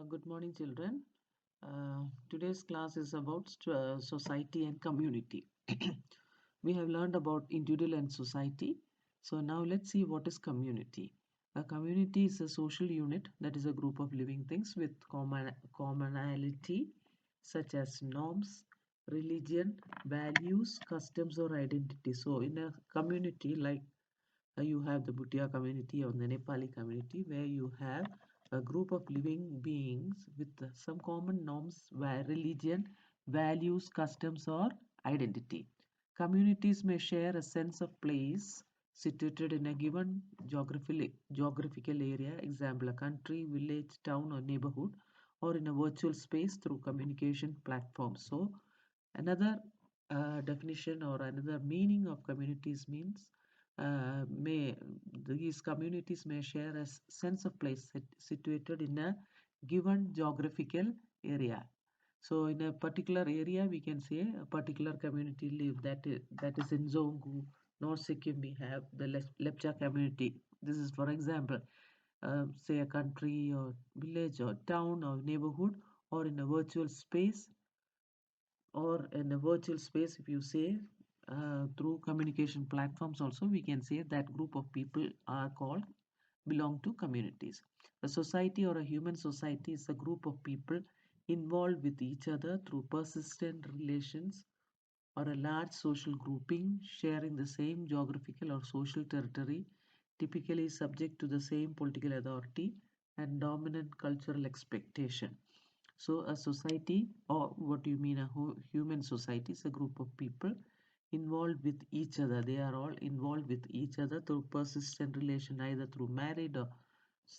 Good morning, children. Today's class is about society and community. We have learned about individual and society. So now let's see what is community. A community is a social unit, that is a group of living things with commonality such as norms, religion, values, customs, or identity. So in a community like you have the Bhutia community or the Nepali community where you have a group of living beings with some common norms, religion, values, customs, or identity. Communities may share a sense of place situated in a given geographical area, example, a country, village, town, or neighborhood, or in a virtual space through communication platforms. So, another definition or another meaning of communities means may these communities may share a sense of place situated in a given geographical area. So in a particular area, we can say a particular community live that is in Zongu, North Sikkim. We have the Lepcha community. This is, for example, say a country or village or town or neighborhood or in a virtual space or in a virtual space. If you say through communication platforms also, we can say that group of people are called belong to communities. A society or a human society is a group of people involved with each other through persistent relations or a large social grouping sharing the same geographical or social territory, typically subject to the same political authority and dominant cultural expectation. So a society, or what do you mean a human society, is a group of people involved with each other. They are all involved with each other through persistent relation, either through married or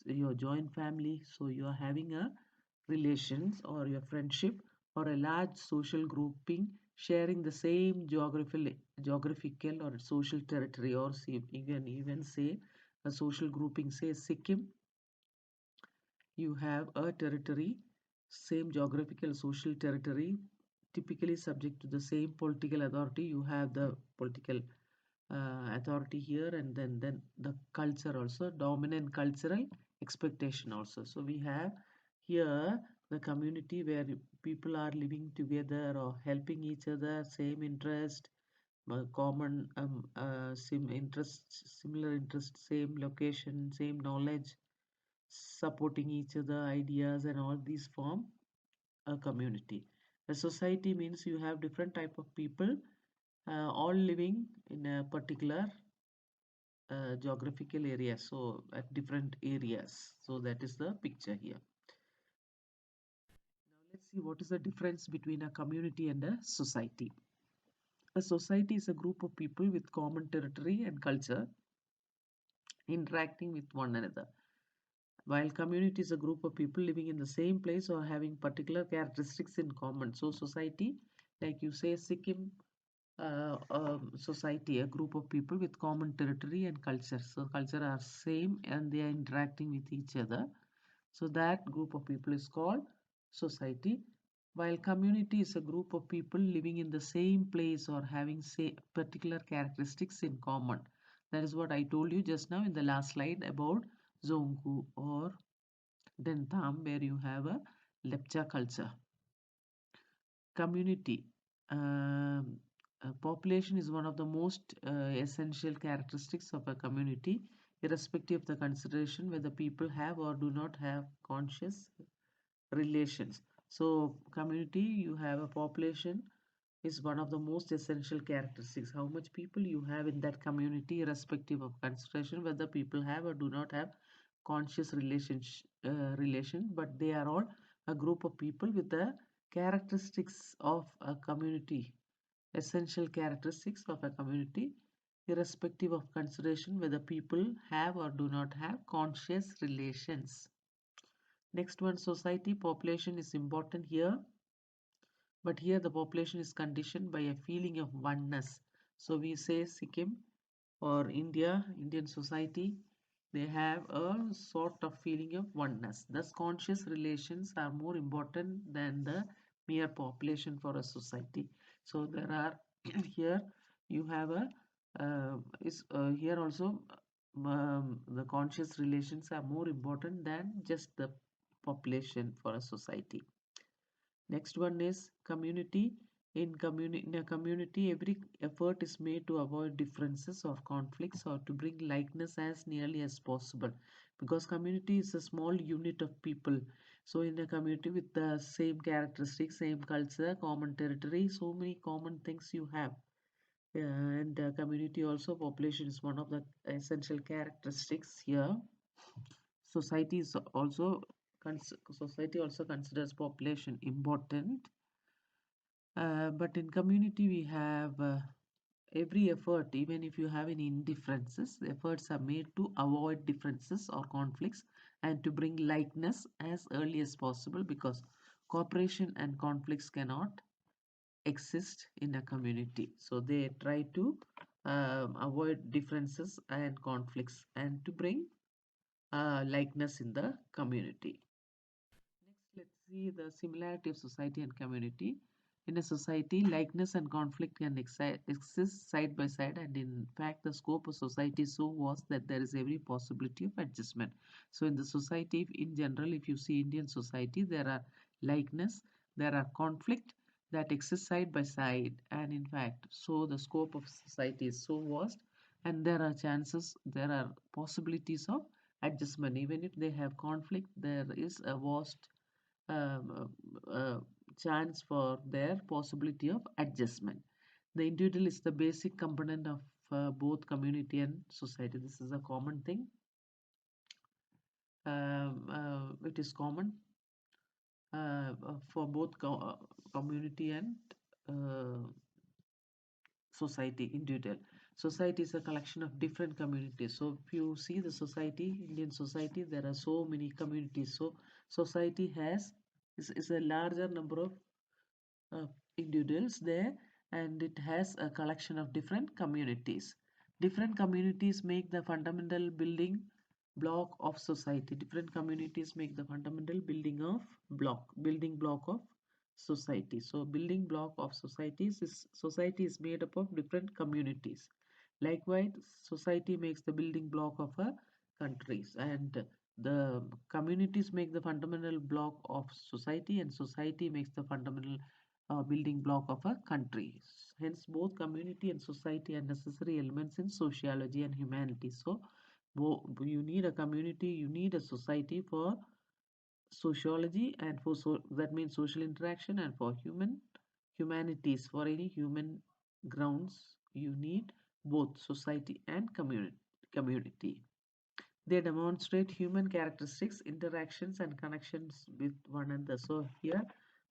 your joint family. So you are having a relations or your friendship or a large social grouping sharing the same geographical or social territory, or see, even say a social grouping, say Sikkim. You have a territory, same geographical social territory, typically subject to the same political authority. You have the political authority here, and then the culture also, dominant cultural expectation also. So we have here the community where people are living together or helping each other, same interest, common similar interest, same location, same knowledge, supporting each other ideas, and all these form a community. A society means you have different type of people all living in a particular geographical area, so at different areas. So that is the picture here. Now let's see what is the difference between a community and a society. A society is a group of people with common territory and culture interacting with one another, while community is a group of people living in the same place or having particular characteristics in common. So society, like you say Sikkim society, a group of people with common territory and culture. So culture are same and they are interacting with each other. So that group of people is called society. While community is a group of people living in the same place or having say particular characteristics in common. That is what I told you just now in the last slide about Zongu or Dentham, where you have a Lepcha culture. Community. Population is one of the most essential characteristics of a community, irrespective of the consideration whether people have or do not have conscious relations. So, community, you have a population is one of the most essential characteristics. How much people you have in that community, irrespective of consideration whether people have or do not have conscious relation, but they are all a group of people with the characteristics of a community, essential characteristics of a community, irrespective of consideration whether people have or do not have conscious relations. Next one, society. Population is important here, but here the population is conditioned by a feeling of oneness. So we say Sikkim or Indian society, they have a sort of feeling of oneness. Thus, conscious relations are more important than the mere population for a society. So there are here you have a is here also the conscious relations are more important than just the population for a society. Next one is community. In a community, every effort is made to avoid differences or conflicts or to bring likeness as nearly as possible, because community is a small unit of people. So in a community with the same characteristics, same culture, common territory, so many common things you have. And community also, population is one of the essential characteristics here. Society is also society also considers population important, but in community we have every effort, even if you have any indifferences, efforts are made to avoid differences or conflicts and to bring likeness as early as possible, because cooperation and conflicts cannot exist in a community. So they try to avoid differences and conflicts and to bring likeness in the community. Next, let's see the similarity of society and community. In a society, likeness and conflict can exist side by side, and in fact, the scope of society is so vast that there is every possibility of adjustment. So, in the society, in general, if you see Indian society, there are likeness, there are conflict that exist side by side, and in fact, so the scope of society is so vast, and there are chances, there are possibilities of adjustment. Even if they have conflict, there is a vast um, chance for their possibility of adjustment. The individual is the basic component of both community and society. This is a common thing. It is common for both community and uh, society, individual. Society is a collection of different communities. So if you see the society, Indian society, there are so many communities. So society is a larger number of uh, individuals there, and it has a collection of different communities. Different communities make the fundamental building block of society. Different communities make the fundamental building block of society. So building block of society is made up of different communities. Likewise, society makes the building block of a countries, and the communities make the fundamental block of society, and society makes the fundamental building block of a country. Hence, both community and society are necessary elements in sociology and humanity. So, you need a community, you need a society for sociology, and for that means social interaction, and for humanities, for any human grounds, you need both society and community. They demonstrate human characteristics, interactions, and connections with one another. So here,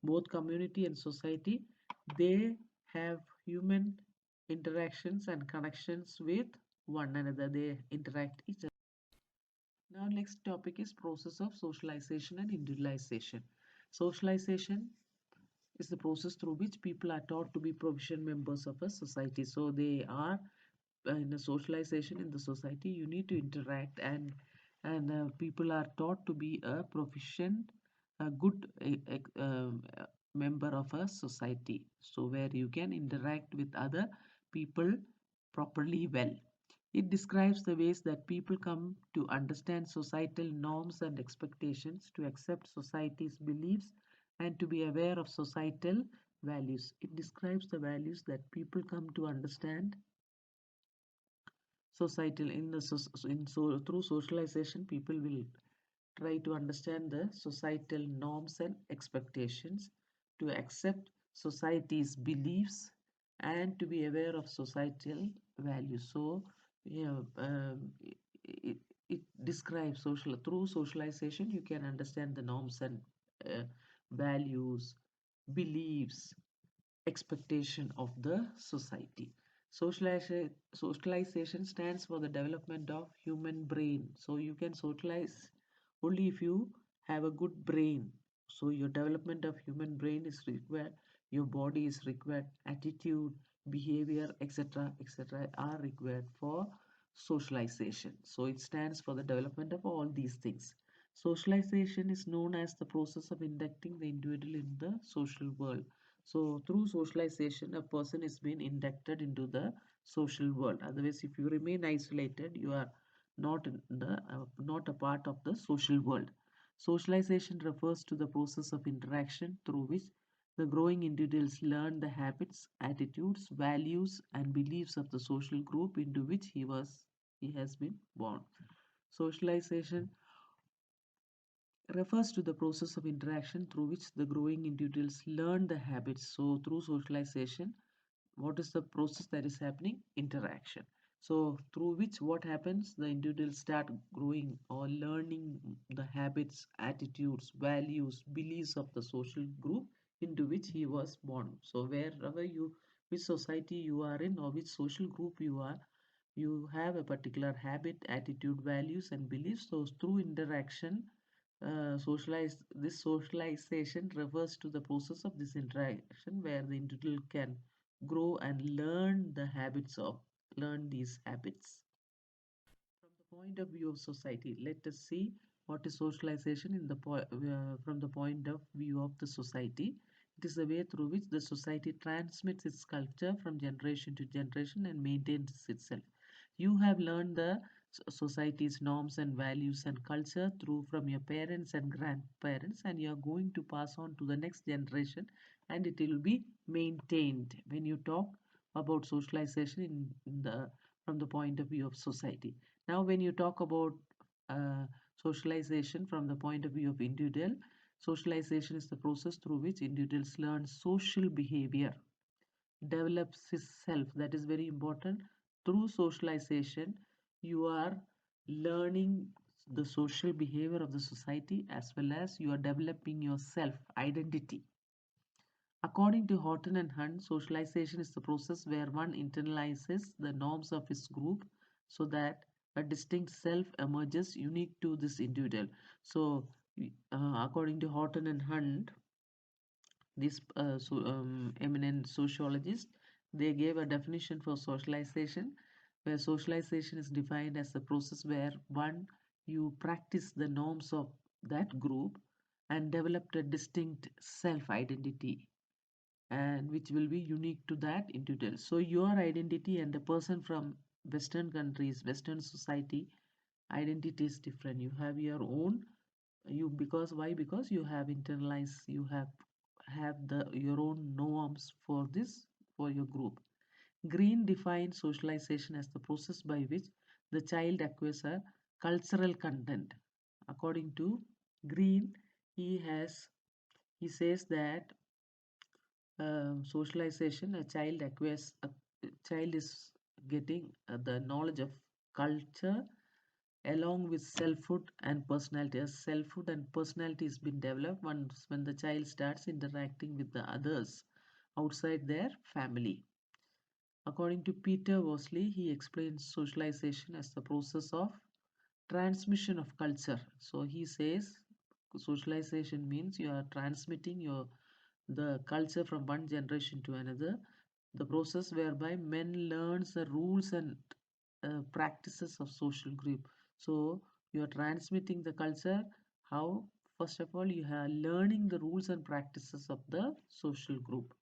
both community and society, they have human interactions and connections with one another. They interact each other. Now, next topic is process of socialization and individualization. Socialization is the process through which people are taught to be provision members of a society. So they are in a socialization in the society. You need to interact, and people are taught to be a proficient, a good member of a society. So where you can interact with other people properly well. It describes the ways that people come to understand societal norms and expectations, to accept society's beliefs, and to be aware of societal values. It describes the values that people come to understand societal in the through socialization. People will try to understand the societal norms and expectations, to accept society's beliefs, and to be aware of societal values. So yeah, it, it describes social through socialization you can understand the norms and uh, values, beliefs, expectation of the society. Socialization stands for the development of human brain. So you can socialize only if you have a good brain. So your development of human brain is required, your body is required, attitude, behavior, etc., etc., are required for socialization. So it stands for the development of all these things. Socialization is known as the process of inducting the individual in the social world. So through socialization, a person is being inducted into the social world. Otherwise, if you remain isolated, you are not a part of the social world. Socialization refers to the process of interaction through which the growing individuals learn the habits, attitudes, values, and beliefs of the social group into which he has been born. Socialization refers to the process of interaction through which the growing individuals learn the habits. So, through socialization, what is the process that is happening? Interaction. So, through which what happens? The individuals start growing or learning the habits, attitudes, values, beliefs of the social group into which he was born. So, wherever you, which society you are in, or which social group you are, you have a particular habit, attitude, values, and beliefs. So, through interaction, this socialization refers to the process of this interaction where the individual can grow and learn these habits. From the point of view of society, let us see what is socialization from the point of view of the society. It is the way through which the society transmits its culture from generation to generation and maintains itself. You have learned the society's norms and values and culture through from your parents and grandparents, and you are going to pass on to the next generation, and it will be maintained when you talk about socialization in the from the point of view of society. Now, when you talk about uh, socialization from the point of view of individual, socialization is the process through which individuals learn social behavior, develops his self. That is very important. Through socialization, you are learning the social behavior of the society as well as you are developing your self identity. According to Horton and Hunt, socialization is the process where one internalizes the norms of his group so that a distinct self emerges unique to this individual. So, according to Horton and Hunt, these eminent sociologists, they gave a definition for socialization, where socialization is defined as the process where one, you practice the norms of that group and developed a distinct self identity and which will be unique to that individual. So your identity and a person from Western countries, Western society, identity is different. You have your own. You because why? Because you have internalized. You have the your own norms for this for your group. Green defines socialization as the process by which the child acquires a cultural content. According to Green, he says that socialization, a child is getting the knowledge of culture along with selfhood and personality. As selfhood and personality has been developed once when the child starts interacting with the others outside their family. According to Peter Worsley, he explains socialization as the process of transmission of culture. So he says socialization means you are transmitting the culture from one generation to another, the process whereby men learns the rules and practices of social group. So you are transmitting the culture. How? First of all, you are learning the rules and practices of the social group.